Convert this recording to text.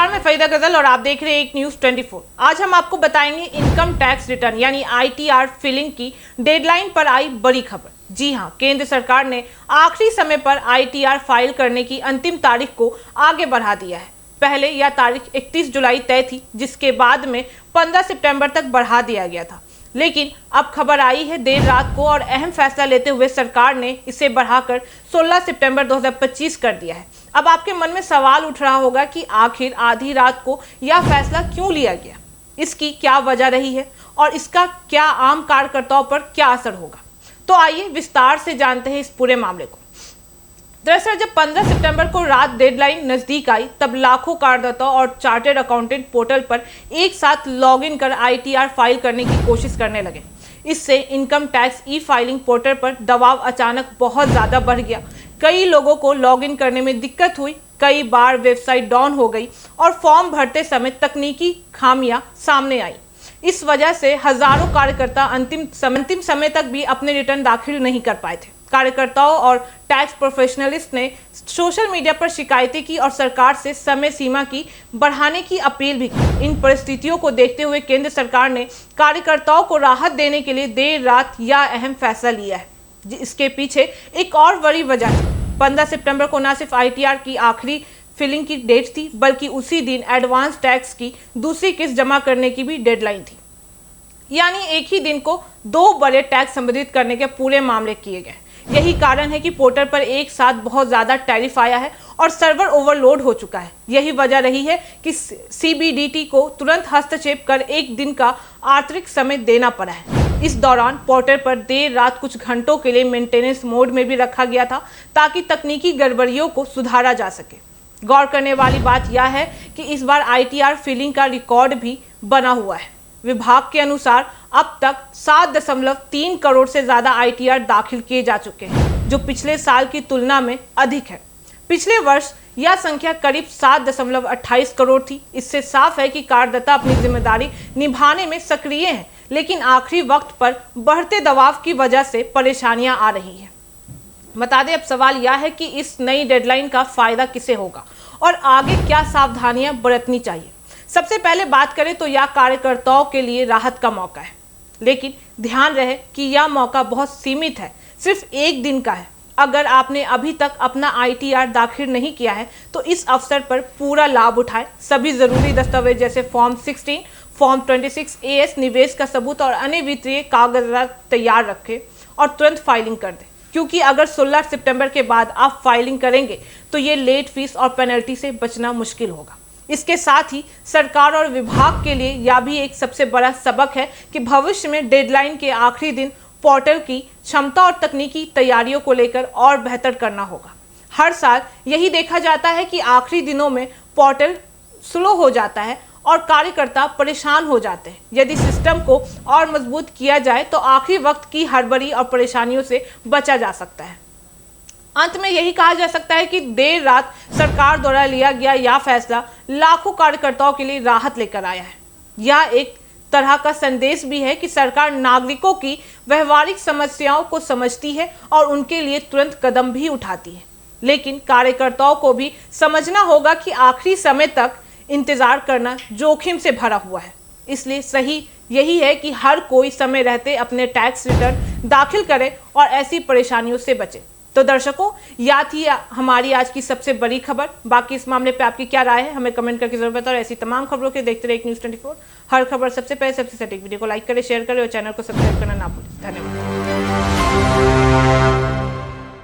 नमस्कार, मैं फरीदा गजल और आप देख रहे हैं एक न्यूज 24। आज हम आपको बताएंगे इनकम टैक्स रिटर्न यानी आईटीआर फिलिंग की डेडलाइन पर आई बड़ी खबर। जी हां, केंद्र सरकार ने आखिरी समय पर आईटीआर फाइल करने की अंतिम तारीख को आगे बढ़ा दिया है। पहले यह तारीख 31 जुलाई तय थी, जिसके बाद में 15 सितंबर तक बढ़ा दिया गया था। लेकिन अब खबर आई है देर रात को और अहम फैसला लेते हुए सरकार ने इसे बढ़ाकर 16 सितंबर 2025 कर दिया है। अब आपके मन में सवाल उठ रहा होगा कि आखिर आधी रात को यह फैसला क्यों लिया गया, इसकी क्या वजह रही है और इसका क्या आम कार्यकर्ताओं पर क्या असर होगा। तो आइए विस्तार से जानते हैं इस पूरे मामले को। दरअसल जब 15 सितंबर को रात डेडलाइन नजदीक आई, तब लाखों करदाताओं और चार्टर्ड अकाउंटेंट पोर्टल पर एक साथ लॉगिन कर आईटीआर फाइल करने की कोशिश करने लगे। इससे income tax e filing portal पर दबाव अचानक बहुत ज़्यादा बढ़ गया। कई लोगों को लॉगिन करने में दिक्कत हुई, कई बार वेबसाइट डाउन हो गई और फॉर्म भरते समय तकनीकी खामियां सामने आई। इस वजह से हजारों कार्यकर्ता अंतिम समय तक भी अपने रिटर्न दाखिल नहीं कर पाए थे। कार्यकर्ताओं और टैक्स प्रोफेशनलिस्ट ने सोशल मीडिया पर शिकायतें की और सरकार से समय सीमा की बढ़ाने की अपील भी की। इन परिस्थितियों को देखते हुए केंद्र सरकार ने कार्यकर्ताओं को राहत देने के लिए देर रात यह अहम फैसला लिया है। इसके पीछे एक और बड़ी वजह थी। 15 सितंबर को न सिर्फ आईटीआर की आखिरी फिलिंग की डेट थी, बल्कि उसी दिन एडवांस टैक्स की दूसरी किस्त जमा करने की भी डेडलाइन थी। यानी एक ही दिन को दो बड़े टैक्स संबोधित करने के पूरे मामले किए गए। यही कारण है कि पोर्टल पर एक साथ बहुत ज़्यादा टैरिफ आया है और सर्वर ओवरलोड हो चुका है। यही वजह रही है कि सीबीडीटी को तुरंत हस्तक्षेप कर एक दिन का अतिरिक्त समय देना पड़ा है। इस दौरान पोर्टल पर देर रात कुछ घंटों के लिए मेंटेनेंस मोड में भी रखा गया था, ताकि तकनीकी गड़बड़ियों को सुधारा जा सके। गौर करने वाली बात यह है कि इस बार आईटीआर फिलिंग का रिकॉर्ड भी बना हुआ है। विभाग के अनुसार अब तक 7.3 करोड़ से ज़्यादा आईटीआर दाखिल किए जा चुके हैं, जो पिछले साल की तुलना में अधिक है। पिछले वर्ष यह संख्या करीब 7.28 करोड़ थी। इससे साफ है कि करदाता अपनी जिम्मेदारी निभाने में सक्रिय हैं, लेकिन आखिरी वक्त पर बढ़ते दबाव की वजह से परेशानियां आ रही हैं। बता दें, अब सवाल यह है कि इस नई डेडलाइन का फायदा किसे होगा और आगे क्या सावधानियां बरतनी चाहिए। सबसे पहले बात करें तो यह कार्यकर्ताओं के लिए राहत का मौका है, लेकिन ध्यान रहे कि यह मौका बहुत सीमित है, सिर्फ एक दिन का है। अगर आपने अभी तक अपना आईटीआर दाखिल नहीं किया है तो इस अवसर पर पूरा लाभ उठाएं। सभी जरूरी दस्तावेज जैसे फॉर्म 16, फॉर्म 26 AS, निवेश का सबूत और अन्य वित्तीय कागजात तैयार रखें और तुरंत फाइलिंग कर दें, क्योंकि अगर 16 सितंबर के बाद आप फाइलिंग करेंगे तो ये लेट फीस और पेनल्टी से बचना मुश्किल होगा। इसके साथ ही सरकार और विभाग के लिए यह भी एक सबसे बड़ा सबक है कि भविष्य में डेडलाइन के आखिरी दिन पोर्टल की क्षमता और तकनीकी तैयारियों को लेकर और बेहतर करना होगा। हर साल यही देखा जाता है कि आखिरी दिनों में पोर्टल स्लो हो जाता है और कार्यकर्ता परेशान हो जाते हैं। यदि सिस्टम को और मजबूत किया जाए तो आखिरी वक्त की हड़बड़ी और परेशानियों से बचा जा सकता है। अंत में यही कहा जा सकता है कि देर रात सरकार द्वारा लिया गया यह फैसला लाखों कार्यकर्ताओं के लिए राहत लेकर आया है। यह एक तरह का संदेश भी है कि सरकार नागरिकों की व्यवहारिक समस्याओं को समझती है और उनके लिए तुरंत कदम भी उठाती है। लेकिन कार्यकर्ताओं को भी समझना होगा कि आखिरी समय तक इंतजार करना जोखिम से भरा हुआ है। इसलिए सही यही है कि हर कोई समय रहते अपने टैक्स रिटर्न दाखिल करे और ऐसी परेशानियों से बचे। तो दर्शकों, यह थी हमारी आज की सबसे बड़ी खबर। बाकी इस मामले पे आपकी क्या राय है, हमें कमेंट करके जरूर बताओ। और ऐसी तमाम खबरों के देखते रहिए न्यूज़ 24। हर खबर सबसे पहले सबसे सटीक। वीडियो को लाइक करें, शेयर करें और चैनल को सब्सक्राइब करना ना भूलें। धन्यवाद।